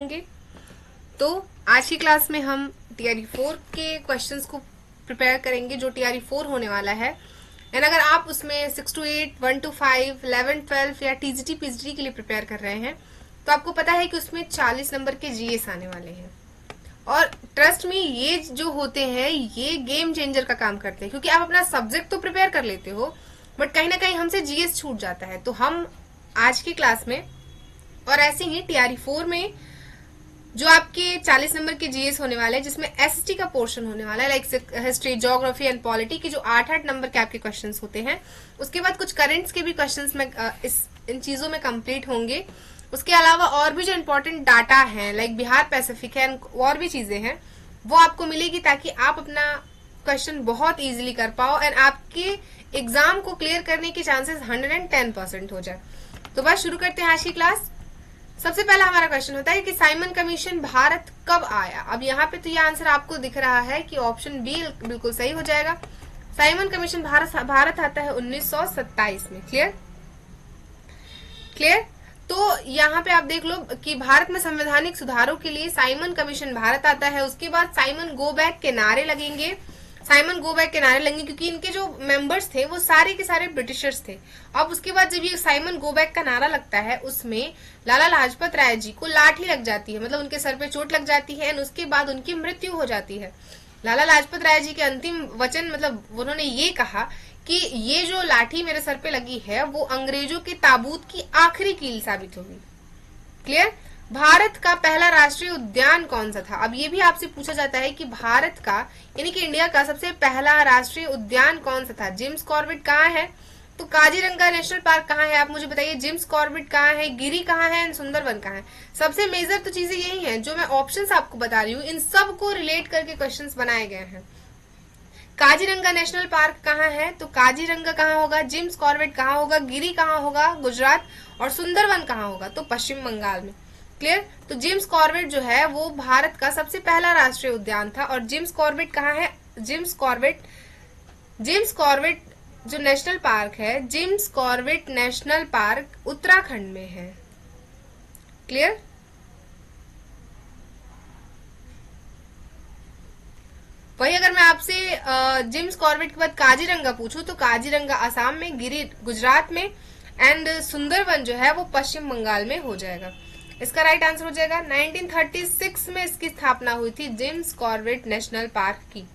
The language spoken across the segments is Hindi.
होंगे। तो आज की क्लास में हम टीआरई 4 के क्वेश्चंस को प्रिपेयर करेंगे जो टीआरई 4 होने वाला है। एंड अगर आप उसमें 6 to 8, 1 to 5, 11, 12 या टीजीटी पीजीटी के लिए प्रिपेयर कर रहे हैं तो आपको पता है कि उसमें 40 नंबर के जीएस आने वाले हैं। और ट्रस्ट में ये जो होते हैं ये गेम चेंजर का काम करते हैं, क्योंकि आप अपना सब्जेक्ट तो प्रिपेयर कर लेते हो बट कहीं ना कहीं हमसे जीएस छूट जाता है। तो हम आज की क्लास में और ऐसे ही टीआरई 4 में जो आपके 40 नंबर के जीएस होने वाले हैं जिसमें एसएसटी का पोर्शन होने वाला है, like history, geography and polity के जो 8-8 नंबर के आपके क्वेश्चंस होते हैं। उसके बाद कुछ करेंट्स के भी क्वेश्चंस में इन चीजों में कंप्लीट होंगे। उसके अलावा और भी जो इम्पोर्टेंट डाटा है लाइक बिहार पैसिफिक है और भी चीजें हैं वो आपको मिलेगी ताकि आप अपना क्वेश्चन बहुत इजीली कर पाओ एंड आपके एग्जाम को क्लियर करने के चांसेस 110% हो जाए। तो बस शुरू करते हैं आज की क्लास। सबसे पहला हमारा क्वेश्चन होता है कि साइमन कमीशन भारत कब आया। अब यहाँ पे तो ये आंसर आपको दिख रहा है कि ऑप्शन बी बिल्कुल सही हो जाएगा। साइमन कमीशन भारत आता है 1927 में। क्लियर। तो यहाँ पे आप देख लो कि भारत में संवैधानिक सुधारों के लिए साइमन कमीशन भारत आता है। उसके बाद साइमन गो बैक के नारे लगेंगे, क्योंकि इनके जो मेंबर्स थे वो सारे के सारे ब्रिटिशर्स थे। अब उसके बाद जब ये साइमन गो बैक का नारा लगता है उसमें लाला लाजपत राय जी को लाठी लग जाती है, मतलब उनके सर पे चोट लग जाती है और उसके बाद उनकी मृत्यु हो जाती है। लाला लाजपत राय जी के अंतिम वचन, मतलब उन्होंने ये कहा कि ये जो लाठी मेरे सर पे लगी है वो अंग्रेजों के ताबूत की आखिरी कील साबित होगी। क्लियर। भारत का पहला राष्ट्रीय उद्यान कौन सा था। अब ये भी आपसे पूछा जाता है कि भारत का यानी कि इंडिया का सबसे पहला राष्ट्रीय उद्यान कौन सा था। जिम्स कॉर्बेट कहाँ है, तो काजीरंगा नेशनल पार्क कहाँ है, आप मुझे बताइए। जिम्स कॉर्बेट कहाँ है, गिरी कहाँ है, सुंदरवन कहाँ है। सबसे मेजर तो चीजें यही हैं जो मैं ऑप्शंस आपको बता रही हूँ, इन सब को रिलेट करके क्वेश्चंस बनाए गए हैं। काजीरंगा नेशनल पार्क कहाँ है, तो काजीरंगा कहाँ होगा, जिम्स कॉर्बेट कहाँ होगा, गिरी कहाँ होगा, गुजरात, और सुंदरवन कहाँ होगा, तो पश्चिम बंगाल में। क्लियर। तो जिम्स कॉर्बेट जो है वो भारत का सबसे पहला राष्ट्रीय उद्यान था। और जिम्स कॉर्बेट कहाँ है, जिम्स कॉर्बेट जो नेशनल पार्क है, Jims Corbett national park Uttarakhand में है। क्लियर। वही अगर मैं आपसे जिम्स कॉर्बेट के बाद काजीरंगा पूछूं तो काजीरंगा असम में, गिरी गुजरात में एंड सुंदरवन जो है वो पश्चिम बंगाल में हो जाएगा। इसका राइट आंसर हो जाएगा 1936 में इसकी स्थापना हुई थी जिम्स कॉर्बेट नेशनल पार्क की।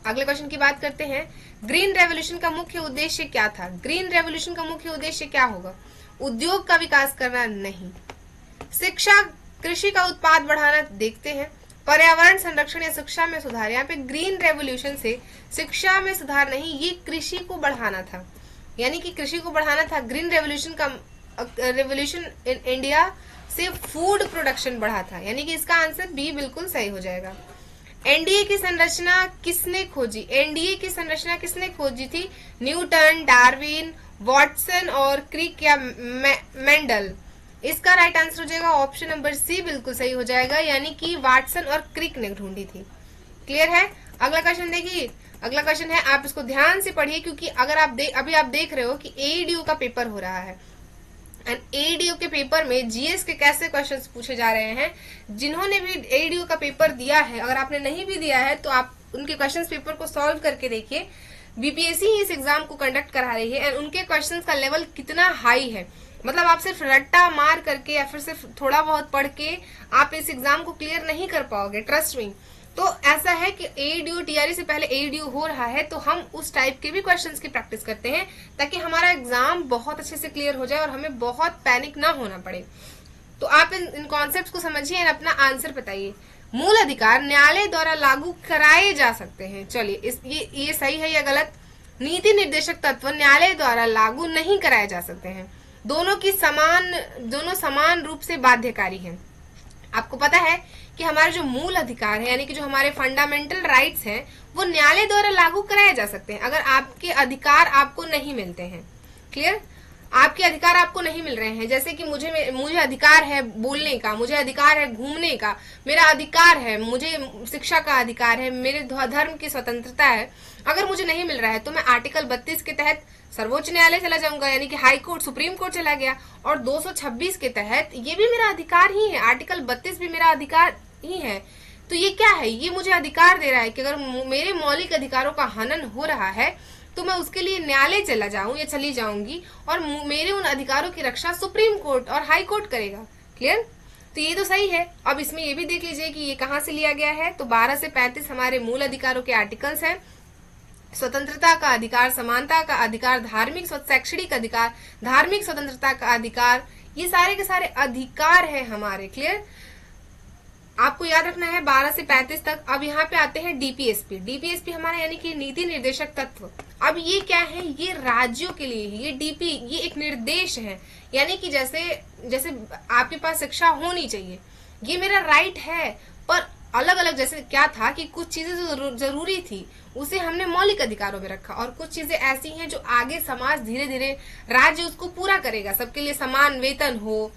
अगले क्वेश्चन की बात करते हैं। ग्रीन रेवोल्यूशन का मुख्य उद्देश्य क्या था। ग्रीन रेवोल्यूशन का मुख्य उद्देश्य क्या होगा, उद्योग का विकास करना नहीं, शिक्षा, कृषि का उत्पाद बढ़ाना। देखते हैं पर्यावरण संरक्षण या शिक्षा में सुधार। यहाँ पे ग्रीन रेवोल्यूशन से शिक्षा में सुधार नहीं, ये कृषि को बढ़ाना था, यानी कि कृषि को बढ़ाना था। ग्रीन रेवोल्यूशन इन इंडिया से फूड प्रोडक्शन बढ़ा था, यानी कि इसका आंसर बी बिल्कुल सही हो जाएगा। एनडीए की संरचना किसने खोजी। एनडीए की संरचना किसने खोजी थी, न्यूटन, डार्विन, वॉटसन और क्रिक या मेंडल। इसका राइट आंसर हो जाएगा ऑप्शन नंबर सी बिल्कुल सही हो जाएगा, यानी कि वाटसन और क्रिक ने ढूंढी थी। क्लियर है। अगला क्वेश्चन देखिए। अगला क्वेश्चन है, आप इसको ध्यान से पढ़िए क्योंकि अगर आप अभी आप देख रहे हो कि एईडीओ का पेपर हो रहा है एंड एईडीओ के पेपर में जीएस के कैसे क्वेश्चंस पूछे जा रहे हैं। जिन्होंने भी एईडीओ का पेपर दिया है, अगर आपने नहीं भी दिया है तो आप उनके क्वेश्चंस पेपर को सॉल्व करके देखिए। बीपीएससी ही इस एग्जाम को कंडक्ट करा रही है एंड उनके क्वेश्चंस का लेवल कितना हाई है, मतलब आप सिर्फ रट्टा मार करके या फिर सिर्फ थोड़ा बहुत पढ़ के आप इस एग्जाम को क्लियर नहीं कर पाओगे, ट्रस्ट मी। तो ऐसा है कि एईडीओ टीआरई से पहले एईडीओ हो रहा है तो हम उस टाइप के भी क्वेश्चंस की प्रैक्टिस करते हैं ताकि हमारा एग्जाम बहुत अच्छे से क्लियर हो जाए और हमें बहुत पैनिक ना होना पड़े। तो आप इन कॉन्सेप्ट्स को समझिए और अपना आंसर बताइए। मूल अधिकार न्यायालय द्वारा लागू कराए जा सकते हैं। चलिए ये सही है या गलत। नीति निर्देशक तत्व न्यायालय द्वारा लागू नहीं कराए जा सकते हैं। दोनों समान रूप से बाध्यकारी हैं। आपको पता है कि हमारे जो मूल अधिकार है यानी कि जो हमारे फंडामेंटल राइट्स हैं वो न्यायालय द्वारा लागू कराए जा सकते हैं अगर आपके अधिकार आपको नहीं मिलते हैं। क्लियर। आपके अधिकार आपको नहीं मिल रहे हैं, जैसे कि मुझे अधिकार है बोलने का, मुझे अधिकार है घूमने का, मेरा अधिकार है, मुझे शिक्षा का अधिकार है, मेरे धर्म की स्वतंत्रता है, अगर मुझे नहीं मिल रहा है तो मैं आर्टिकल 32 के तहत सर्वोच्च न्यायालय चला जाऊंगा, यानी कि हाई कोर्ट, सुप्रीम कोर्ट चला गया। और 226 के तहत ये भी मेरा अधिकार ही है, आर्टिकल 32 भी मेरा अधिकार ही है। तो ये क्या है, ये मुझे अधिकार दे रहा है कि अगर मेरे मौलिक अधिकारों का हनन हो रहा है तो मैं उसके लिए न्यायालय चला जाऊं या चली जाऊंगी और मेरे उन अधिकारों की रक्षा सुप्रीम कोर्ट और हाई कोर्ट करेगा। क्लियर? तो ये तो सही है। अब इसमें ये भी देख लीजिए कि ये कहाँ से लिया गया है। तो 12 से 35 हमारे मूल अधिकारों के आर्टिकल्स हैं। स्वतंत्रता का अधिकार, समानता का अधिकार, धार्मिक शैक्षणिक अधिकार, धार्मिक स्वतंत्रता का अधिकार, ये सारे के सारे अधिकार है हमारे। क्लियर? आपको याद रखना है 12 से 35 तक। अब यहाँ पे आते हैं डीपीएसपी। डीपीएसपी हमारा यानी कि नीति निर्देशक तत्व। अब ये क्या है, ये राज्यों के लिए, ये एक निर्देश है, यानी कि जैसे आपके पास शिक्षा होनी चाहिए, ये मेरा राइट है, पर अलग अलग जैसे क्या था कि कुछ चीजें जो जरूरी थी उसे हमने मौलिक अधिकारों में रखा, और कुछ चीजें ऐसी हैं जो आगे समाज धीरे धीरे राज्य उसको पूरा करेगा, सबके लिए समान वेतन हो।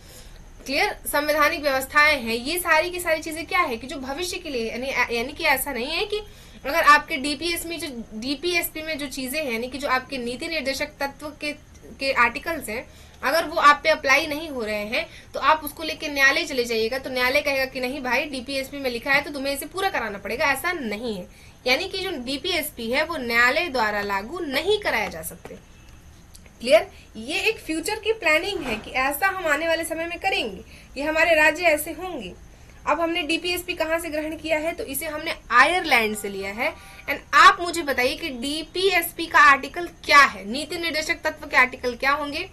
क्लियर? संवैधानिक व्यवस्थाएं हैं, ये सारी की सारी चीजें क्या है कि जो भविष्य के लिए, यानी कि ऐसा नहीं है कि अगर आपके डीपीएसपी में जो चीजें हैं, यानी कि जो आपके नीति निर्देशक तत्व के आर्टिकल्स हैं, अगर वो आप पे अप्लाई नहीं हो रहे हैं तो आप उसको लेके न्यायालय चले जाइएगा, तो न्यायालय कहेगा कि नहीं भाई डीपीएसपी में लिखा है तो तुम्हें इसे पूरा कराना पड़ेगा। ऐसा नहीं है, यानी कि जो डीपीएसपी है वो न्यायालय द्वारा लागू नहीं कराया जा सकते। क्लियर? ये एक फ्यूचर की प्लानिंग है कि ऐसा हम आने वाले समय में करेंगे, ये हमारे राज्य ऐसे होंगे। अब हमने डीपीएसपी कहाँ से ग्रहण किया है, तो इसे हमने आयरलैंड से लिया है। एंड आप मुझे बताइए कि डीपीएसपी का आर्टिकल क्या है, नीति निर्देशक तत्व के आर्टिकल क्या होंगे।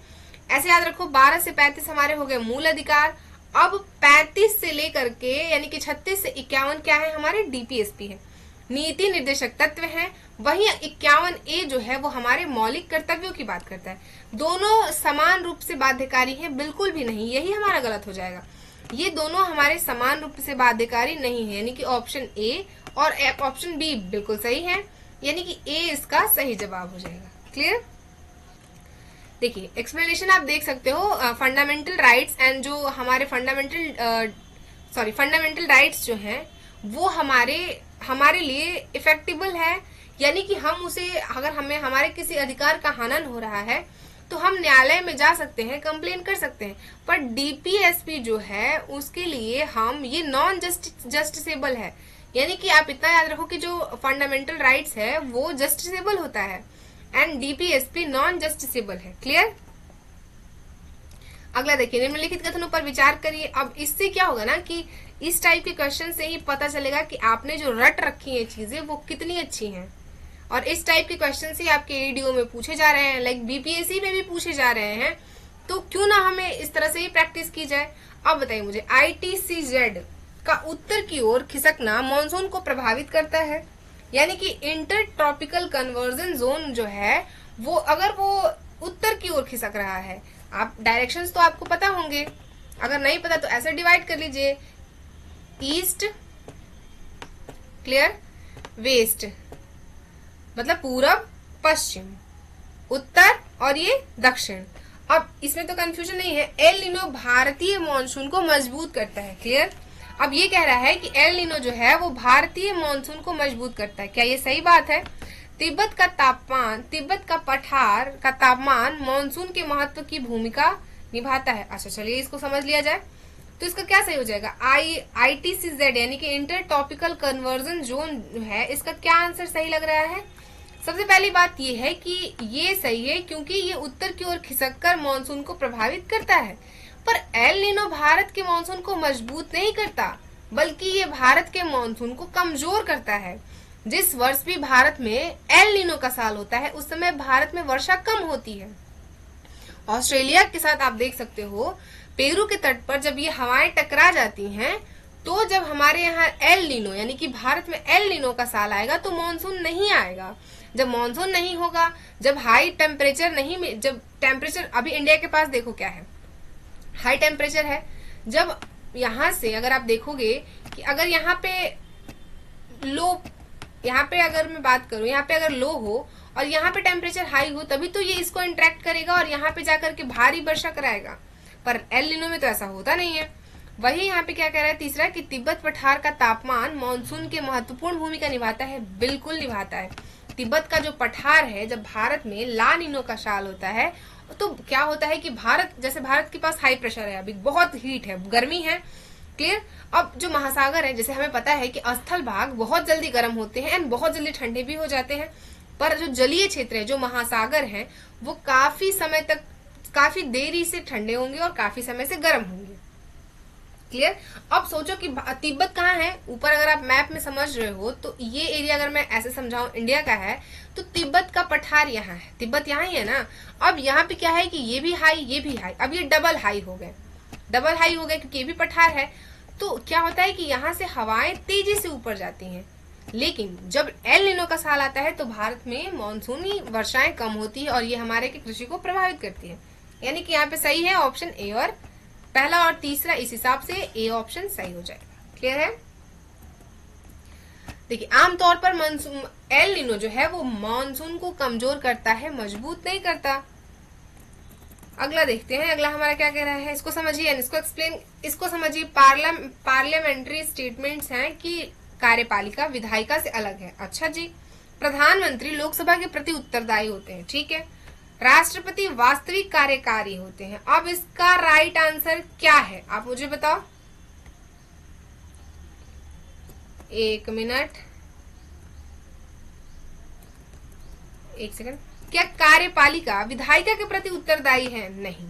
ऐसे याद रखो 12 से 35 हमारे हो गए मूल अधिकार। अब 35 से लेकर के यानी कि 36 से 51 क्या है, हमारे डीपीएसपी है, नीति निर्देशक तत्व है। वही 51A जो है वो हमारे मौलिक कर्तव्यों की बात करता है। दोनों समान रूप से बाध्यकारी हैं? बिल्कुल भी नहीं, यही हमारा गलत हो जाएगा। ये दोनों हमारे समान रूप से बाध्यकारी नहीं है, यानी कि ऑप्शन ए और ऑप्शन बी बिल्कुल सही है, यानी कि ए इसका सही जवाब हो जाएगा। क्लियर? देखिए एक्सप्लेनेशन आप देख सकते हो, फंडामेंटल राइट्स एंड जो हमारे फंडामेंटल राइट्स जो हैं वो हमारे लिए इफेक्टिबल है, यानी कि हम उसे, अगर हमें हमारे किसी अधिकार का हनन हो रहा है तो हम न्यायालय में जा सकते हैं, कंप्लेन कर सकते हैं। पर डीपीएसपी जो है उसके लिए हम ये नॉन जस्टिसेबल है, यानी कि आप इतना याद रखो कि जो फंडामेंटल राइट्स है वो जस्टिसेबल होता है एंड डीपीएसपी नॉन जस्टिसेबल है। क्लियर? अगला देखिए, निम्नलिखित कथनों पर विचार करिए। अब इससे क्या होगा ना कि इस टाइप के क्वेश्चन से ही पता चलेगा कि आपने जो रट रखी है चीजें वो कितनी अच्छी हैं। और इस टाइप के क्वेश्चन ही आपके ईडीओ में पूछे जा रहे हैं, लाइक बीपीएससी में भी पूछे जा रहे हैं, तो क्यों ना हमें इस तरह से ही प्रैक्टिस की जाए। अब बताइए मुझे, ITCZ का उत्तर की ओर खिसकना मानसून को प्रभावित करता है, यानी कि इंटर ट्रॉपिकल कन्वर्जन जोन जो है वो अगर वो उत्तर की ओर खिसक रहा है, आप डायरेक्शंस तो आपको पता होंगे, अगर नहीं पता तो ऐसे डिवाइड कर लीजिए, ईस्ट, क्लियर, वेस्ट मतलब पूरब पश्चिम, उत्तर और ये दक्षिण। अब इसमें तो कंफ्यूजन नहीं है, एल नीनो भारतीय मानसून को मजबूत करता है। क्लियर? अब ये कह रहा है कि एल नीनो जो है वो भारतीय मानसून को मजबूत करता है, क्या ये सही बात है? तिब्बत का पठार का तापमान मानसून के महत्व की भूमिका निभाता है। अच्छा चलिए इसको समझ लिया जाए, तो इसका क्या सही हो जाएगा, ITCZ यानी कि इंटर ट्रॉपिकल कन्वर्जन जोन है, इसका क्या आंसर सही लग रहा है? सबसे पहली बात ये है कि ये सही है क्योंकि ये उत्तर की ओर खिसककर मानसून को प्रभावित करता है। पर एल नीनो भारत के मानसून को मजबूत नहीं करता, बल्कि ये भारत के मानसून को कमजोर करता है। जिस वर्ष भी भारत में एल नीनो का साल होता है उस समय भारत में वर्षा कम होती है। ऑस्ट्रेलिया के साथ आप देख सकते हो, पेरू के तट पर जब ये हवाएं टकरा जाती हैं तो जब हमारे यहाँ एल नीनो यानी कि भारत में एल नीनो का साल आएगा तो मानसून नहीं आएगा। जब मानसून नहीं होगा, जब हाई टेम्परेचर नहीं, जब टेम्परेचर अभी इंडिया के पास देखो क्या है, हाई टेम्परेचर है। जब यहाँ से अगर आप देखोगे कि अगर यहाँ पे लो, यहाँ पे अगर मैं बात करूं, यहाँ पे अगर लो हो और यहाँ पे टेम्परेचर हाई हो तभी तो ये इसको इंटरेक्ट करेगा और यहाँ पे जाकर के भारी वर्षा कराएगा, पर एल नीनो में तो ऐसा होता नहीं है। वही यहाँ पे क्या कह रहा है तीसरा कि तिब्बत पठार का तापमान मानसून के महत्वपूर्ण भूमिका निभाता है। बिल्कुल निभाता है। तिब्बत का जो पठार है, जब भारत में ला नीनो का साल होता है तो क्या होता है कि जैसे भारत के पास हाई प्रेशर है, अभी बहुत हीट है, गर्मी है, क्लियर। अब जो महासागर है, जैसे हमें पता है कि स्थल भाग बहुत जल्दी गर्म होते हैं एंड बहुत जल्दी ठंडे भी हो जाते हैं, पर जो जलीय क्षेत्र है, जो महासागर है, वो काफी समय तक, काफी देरी से ठंडे होंगे और काफी समय से गर्म होंगे, क्लियर। अब सोचो कि तिब्बत कहाँ है, ऊपर अगर आप मैप में समझ रहे हो तो ये एरिया अगर मैं ऐसे समझाऊं इंडिया का है, तो तिब्बत का पठार यहाँ है, तिब्बत यहाँ ही है ना। अब यहाँ पे क्या है कि ये भी हाई, ये भी हाई, अब ये डबल हाई हो गए, डबल हाई हो गए क्योंकि ये भी पठार है। तो क्या होता है कि यहाँ से हवाएं तेजी से ऊपर जाती हैं, लेकिन जब एल नीनो का साल आता है तो भारत में मानसूनी वर्षाएं कम होती है और ये हमारे की कृषि को प्रभावित करती है। यानी कि यहाँ पे सही है ऑप्शन ए, और पहला और तीसरा इस हिसाब से ए ऑप्शन सही हो जाएगा। क्लियर है। देखिए, आमतौर पर मानसून एल नीनो जो है वो मानसून को कमजोर करता है, मजबूत नहीं करता। अगला देखते हैं, अगला हमारा क्या कह रहा है, इसको समझिए, इसको एक्सप्लेन, इसको समझिए। पार्लियामेंट्री स्टेटमेंट्स हैं कि कार्यपालिका विधायिका से अलग है। अच्छा जी। प्रधानमंत्री लोकसभा के प्रति उत्तरदायी होते हैं, ठीक है। राष्ट्रपति वास्तविक कार्यकारी होते हैं। अब इसका राइट आंसर क्या है, आप मुझे बताओ। एक मिनट, एक सेकंड। क्या कार्यपालिका विधायिका के प्रति उत्तरदायी है? नहीं।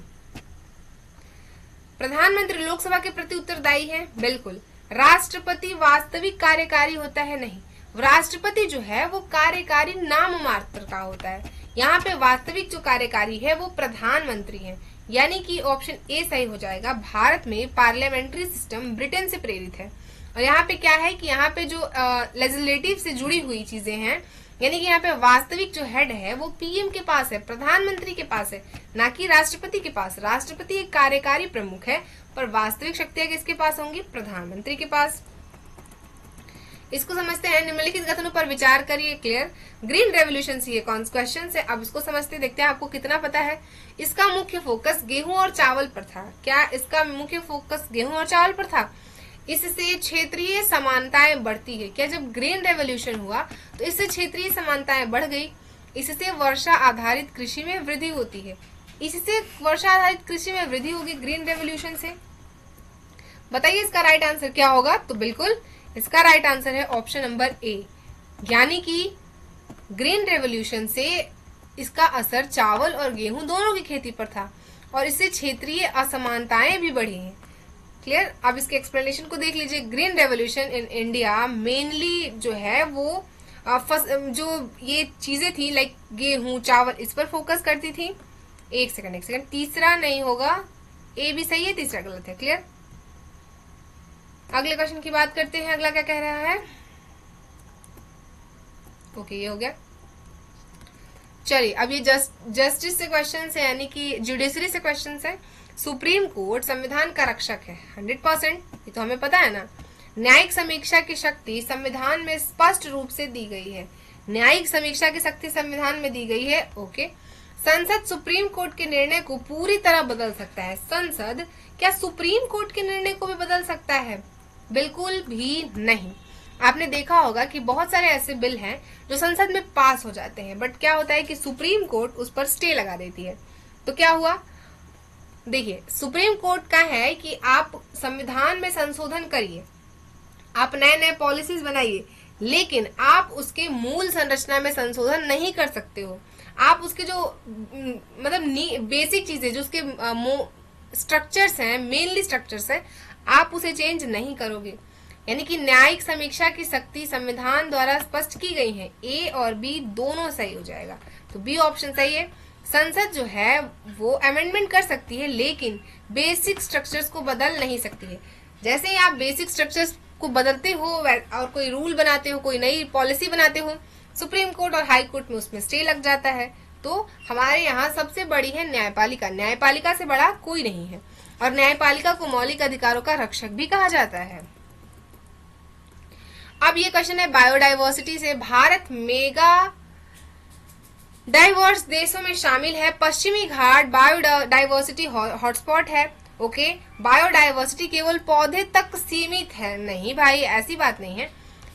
प्रधानमंत्री लोकसभा के प्रति उत्तरदायी है? बिल्कुल। राष्ट्रपति वास्तविक कार्यकारी होता है? नहीं। राष्ट्रपति जो है वो कार्यकारी नाम मात्र का होता है। यहाँ पे वास्तविक जो कार्यकारी है वो प्रधानमंत्री है, यानी कि ऑप्शन ए सही हो जाएगा। भारत में पार्लियामेंट्री सिस्टम ब्रिटेन से प्रेरित है। और यहाँ पे क्या है कि यहाँ पे जो लेजिस्लेटिव से जुड़ी हुई चीजें हैं, यानी कि यहाँ पे वास्तविक जो हेड है वो पीएम के पास है, प्रधानमंत्री के पास है, ना कि राष्ट्रपति के पास। राष्ट्रपति एक कार्यकारी प्रमुख है, पर वास्तविक शक्तियां किसके पास होंगी? प्रधानमंत्री के पास। इसको समझते हैं। निम्नलिखित कथनों पर विचार करिए। क्लियर। ग्रीन रेवोल्यूशन से ये कौन क्वेश्चन है, अब इसको समझते देखते हैं आपको कितना पता है। इसका मुख्य फोकस गेहूं और चावल पर था। क्या इसका मुख्य फोकस गेहूं और चावल पर था? इससे क्षेत्रीय समानताएं बढ़ती है। क्या जब ग्रीन रेवोल्यूशन हुआ तो इससे क्षेत्रीय समानताएं बढ़ गई। इससे वर्षा आधारित कृषि में वृद्धि होती है। इससे वर्षा आधारित कृषि में वृद्धि होगी ग्रीन रेवोल्यूशन से। बताइए इसका राइट आंसर क्या होगा? तो बिल्कुल इसका राइट आंसर है ऑप्शन नंबर ए, यानी कि ग्रीन रेवोल्यूशन से इसका असर चावल और गेहूं दोनों की खेती पर था और इससे क्षेत्रीय असमानताएं भी बढ़ी हैं। क्लियर। अब इसके एक्सप्लेनेशन को देख लीजिए। Green revolution in India mainly जो है वो जो ये चीजें थी लाइक गेहूं चावल, इस पर फोकस करती थी। एक सेकंड, तीसरा नहीं होगा, ए भी सही है, तीसरा गलत है। क्लियर। अगले क्वेश्चन की बात करते हैं। अगला क्या कह रहा है? ओके, ये हो गया। चलिए, अब ये जस्टिस से क्वेश्चन है, यानी कि जुडिशरी से क्वेश्चन है। सुप्रीम कोर्ट संविधान का रक्षक है 100%, ये तो हमें पता है ना। न्यायिक समीक्षा की शक्ति संविधान में स्पष्ट रूप से दी गई है। न्यायिक समीक्षा की शक्ति संविधान में दी गई है। ओके। संसद सुप्रीम कोर्ट के निर्णय को पूरी तरह बदल सकता है। संसद क्या सुप्रीम कोर्ट के निर्णय को भी बदल सकता है? बिल्कुल भी नहीं। आपने देखा होगा कि बहुत सारे ऐसे बिल हैं जो संसद में पास हो जाते हैं, बट क्या होता है कि सुप्रीम कोर्ट उस पर स्टे लगा देती है। तो क्या हुआ? देखिए, सुप्रीम कोर्ट का है कि आप संविधान में संशोधन करिए, आप नए नए पॉलिसीज बनाइए, लेकिन आप उसके मूल संरचना में संशोधन नहीं कर सकते हो। आप उसके जो मतलब बेसिक चीजें जो उसके स्ट्रक्चर्स हैं, मेनली स्ट्रक्चर्स हैं, आप उसे चेंज नहीं करोगे। यानी कि न्यायिक समीक्षा की शक्ति संविधान द्वारा स्पष्ट की गई है। ए और बी दोनों सही हो जाएगा, तो बी ऑप्शन सही है। संसद जो है वो अमेंडमेंट कर सकती है, लेकिन बेसिक स्ट्रक्चर्स को बदल नहीं सकती है। जैसे ही आप बेसिक स्ट्रक्चर्स को बदलते हो और कोई रूल बनाते हो, कोई नई पॉलिसी बनाते हो, सुप्रीम कोर्ट और हाई कोर्ट में उसमें स्टे लग जाता है। तो हमारे यहाँ सबसे बड़ी है न्यायपालिका। न्यायपालिका से बड़ा कोई नहीं है, और न्यायपालिका को मौलिक अधिकारों का रक्षक भी कहा जाता है। अब ये क्वेश्चन है बायोडाइवर्सिटी से। भारत मेगा डाइवर्स देशों में शामिल है। पश्चिमी घाट बायोडाइवर्सिटी हॉटस्पॉट है। ओके, बायोडाइवर्सिटी केवल पौधे तक सीमित है। नहीं भाई, ऐसी बात नहीं है,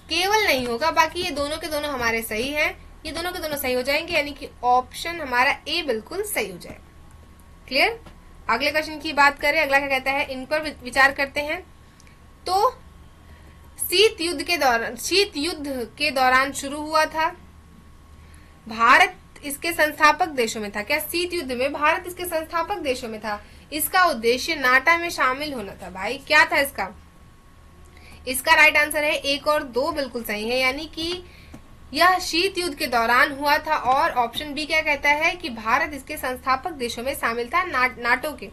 केवल नहीं होगा, बाकी ये दोनों के दोनों हमारे सही है, ये दोनों के दोनों सही हो जाएंगे, यानी कि ऑप्शन हमारा ए बिल्कुल सही हो जाएगा। क्लियर। अगले क्वेश्चन की बात करें, अगला क्या कहता है, इन पर विचार करते हैं। तो शीत युद्ध के दौरान शुरू हुआ था। भारत इसके संस्थापक देशों में था। क्या शीत युद्ध में भारत इसके संस्थापक देशों में था? इसका उद्देश्य नाटा में शामिल होना था। भाई क्या था इसका राइट आंसर है 1 और 2 बिल्कुल सही है, यानी कि यह शीत युद्ध के दौरान हुआ था। और ऑप्शन बी क्या कहता है कि भारत इसके संस्थापक देशों में शामिल था, नाटो के।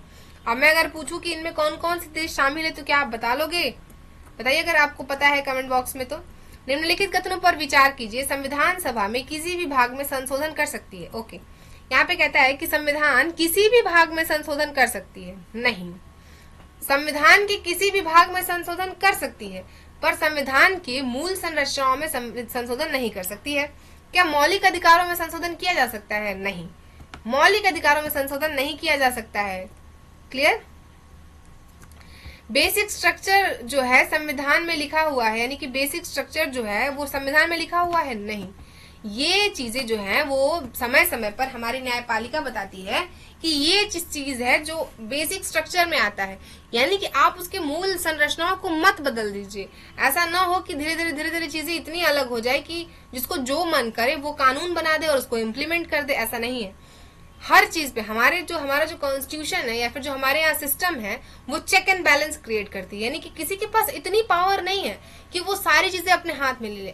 अब मैं अगर पूछूं कि इनमें कौन कौन से देश शामिल है तो क्या आप बता लोगे? बताइए अगर आपको पता है कमेंट बॉक्स में। तो निम्नलिखित कथनों पर विचार कीजिए। संविधान सभा में किसी भी भाग में संशोधन कर सकती है। ओके, यहाँ पे कहता है कि संविधान किसी भी भाग में संशोधन कर सकती है। नहीं, संविधान के किसी भी भाग में संशोधन कर सकती है, पर संविधान के मूल संरचनाओं में संशोधन नहीं कर सकती है। क्या मौलिक अधिकारों में संशोधन किया जा सकता है? नहीं, मौलिक अधिकारों में संशोधन नहीं किया जा सकता है। क्लियर। बेसिक स्ट्रक्चर जो है संविधान में लिखा हुआ है, यानी कि बेसिक स्ट्रक्चर जो है वो संविधान में लिखा हुआ है। नहीं, ये चीजें जो है वो समय समय पर हमारी न्यायपालिका बताती है कि ये चीज है जो बेसिक स्ट्रक्चर में आता है, यानी कि आप उसके मूल संरचनाओं को मत बदल दीजिए। ऐसा ना हो कि धीरे धीरे चीजें इतनी अलग हो जाए कि जिसको जो मन करे वो कानून बना दे और उसको इम्प्लीमेंट कर दे। ऐसा नहीं है। हर चीज पे हमारा जो कॉन्स्टिट्यूशन है या फिर जो हमारे यहाँ सिस्टम है वो चेक एंड बैलेंस क्रिएट करती है, यानी कि किसी के पास इतनी पावर नहीं है कि वो सारी चीजें अपने हाथ में ले ले।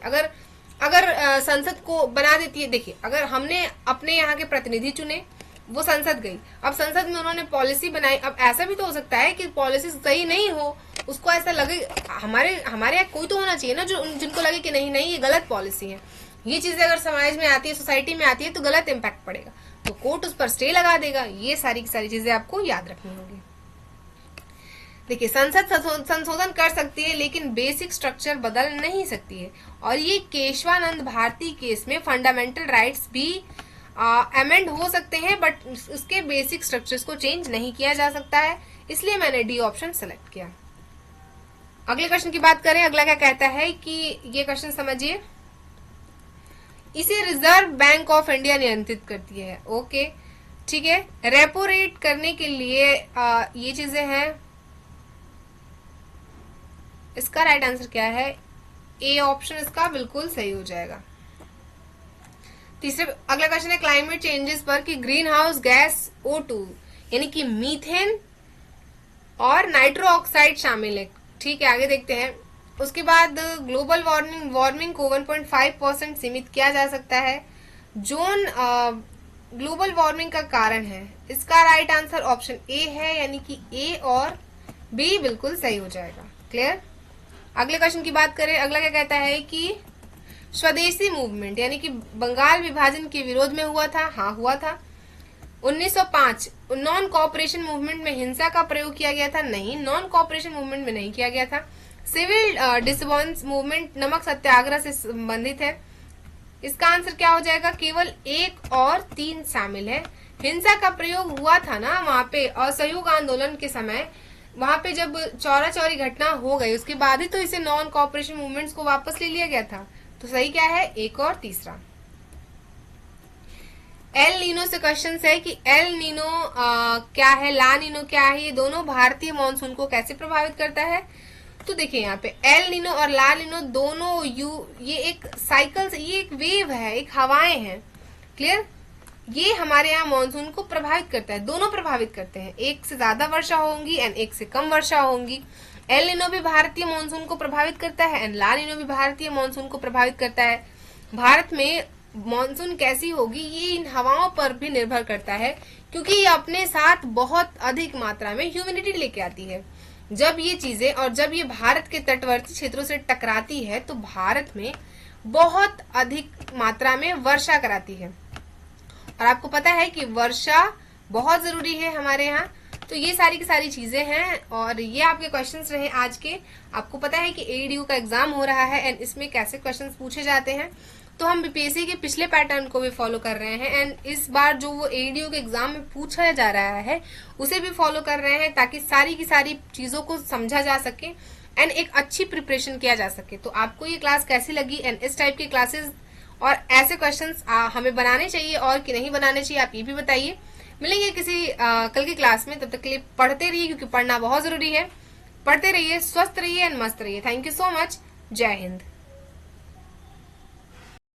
अगर संसद को बना देती है, देखिए अगर हमने अपने यहाँ के प्रतिनिधि चुने, वो संसद गई, अब संसद में उन्होंने पॉलिसी बनाई। अब ऐसा भी तो हो सकता है कि पॉलिसी सही नहीं हो, उसको ऐसा लगे, हमारे यहाँ कोई तो होना चाहिए ना जो जिनको लगे कि नहीं ये गलत पॉलिसी है। ये चीजें अगर समाज में आती है, सोसाइटी में आती है तो गलत इम्पैक्ट पड़ेगा, तो कोर्ट उस पर स्टे लगा देगा। ये सारी की सारी चीजें आपको याद रखनी होगी। देखिए, संसद संशोधन कर सकती है लेकिन बेसिक स्ट्रक्चर बदल नहीं सकती है। और ये केशवानंद भारती केस में फंडामेंटल राइट्स भी अमेंड हो सकते हैं, बट उसके बेसिक स्ट्रक्चर्स को चेंज नहीं किया जा सकता है, इसलिए मैंने डी ऑप्शन सेलेक्ट किया। अगले क्वेश्चन की बात करें, अगला क्या कहता है कि ये क्वेश्चन समझिए, इसे रिजर्व बैंक ऑफ इंडिया नियंत्रित करती है। ओके, ठीक है। रेपो रेट करने के लिए ये चीजें हैं। इसका राइट आंसर क्या है? ए ऑप्शन इसका बिल्कुल सही हो जाएगा। तीसरे अगला क्वेश्चन है क्लाइमेट चेंजेस पर कि ग्रीन हाउस गैस O2 यानी कि मीथेन और नाइट्रो ऑक्साइड शामिल है। ठीक है, आगे देखते हैं। उसके बाद ग्लोबल वार्मिंग को 1.5% सीमित किया जा सकता है। जोन ग्लोबल वार्मिंग का कारण है। इसका राइट आंसर ऑप्शन ए है, यानी कि ए और बी बिल्कुल सही हो जाएगा। क्लियर। अगले क्वेश्चन की बात करें, अगला क्या कहता है कि स्वदेशी मूवमेंट यानी कि बंगाल विभाजन के विरोध में हुआ था। हाँ, हुआ था। 1905 नॉन कॉपरेशन मूवमेंट में हिंसा का प्रयोग किया गया था। नहीं, नॉन कॉपरेशन मूवमेंट में नहीं किया गया था। सिविल डिसोबेडिएंस मूवमेंट नमक सत्याग्रह से संबंधित है। इसका आंसर क्या हो जाएगा? केवल 1 और 3 शामिल है। हिंसा का प्रयोग हुआ था ना वहां पे असहयोग आंदोलन के समय, वहां पे जब चौरा चौरी घटना हो गई उसके बाद ही तो इसे नॉन कॉपरेशन मूवमेंट्स को वापस ले लिया गया था। तो सही क्या है? 1 और 3। एल नीनो से क्वेश्चन है कि एल नीनो क्या है, ला नीनो क्या है, ये दोनों भारतीय मानसून को कैसे प्रभावित करता है? तो देखिए यहाँ पे एल नीनो और ला नीनो दोनों ये एक साइकिल, ये एक वेव है, एक हवाएं हैं। क्लियर। ये हमारे यहाँ मानसून को प्रभावित करता है, दोनों प्रभावित करते हैं। एक से ज्यादा वर्षा होंगी एंड एक से कम वर्षा होंगी। एल नीनो भी भारतीय मानसून को प्रभावित करता है एंड ला नीनो भी भारतीय मानसून को प्रभावित करता है। भारत में मानसून कैसी होगी ये इन हवाओं पर भी निर्भर करता है, क्योंकि ये अपने साथ बहुत अधिक मात्रा में ह्यूमिडिटी लेके आती है। जब ये चीजें और जब ये भारत के तटवर्ती क्षेत्रों से टकराती है तो भारत में बहुत अधिक मात्रा में वर्षा कराती है। और आपको पता है कि वर्षा बहुत जरूरी है हमारे यहाँ, तो ये सारी की सारी चीजें हैं और ये आपके क्वेश्चंस रहे आज के। आपको पता है कि एडीयू का एग्जाम हो रहा है एंड इसमें कैसे क्वेश्चंस पूछे जाते हैं, तो हम बीपीएससी के पिछले पैटर्न को भी फॉलो कर रहे हैं एंड इस बार जो वो एडीयू के एग्जाम में पूछा जा रहा है उसे भी फॉलो कर रहे हैं, ताकि सारी की सारी चीजों को समझा जा सके एंड एक अच्छी प्रिपरेशन किया जा सके। तो आपको ये क्लास कैसी लगी एंड इस टाइप की क्लासेस और ऐसे क्वेश्चंस हमें बनाने चाहिए और कि नहीं बनाने चाहिए, आप ये भी बताइए। मिलेंगे किसी कल की क्लास में, तब तक के लिए पढ़ते रहिए क्योंकि पढ़ना बहुत जरूरी है। पढ़ते रहिए, स्वस्थ रहिए एंड मस्त रहिए। Thank you so much. जय हिंद।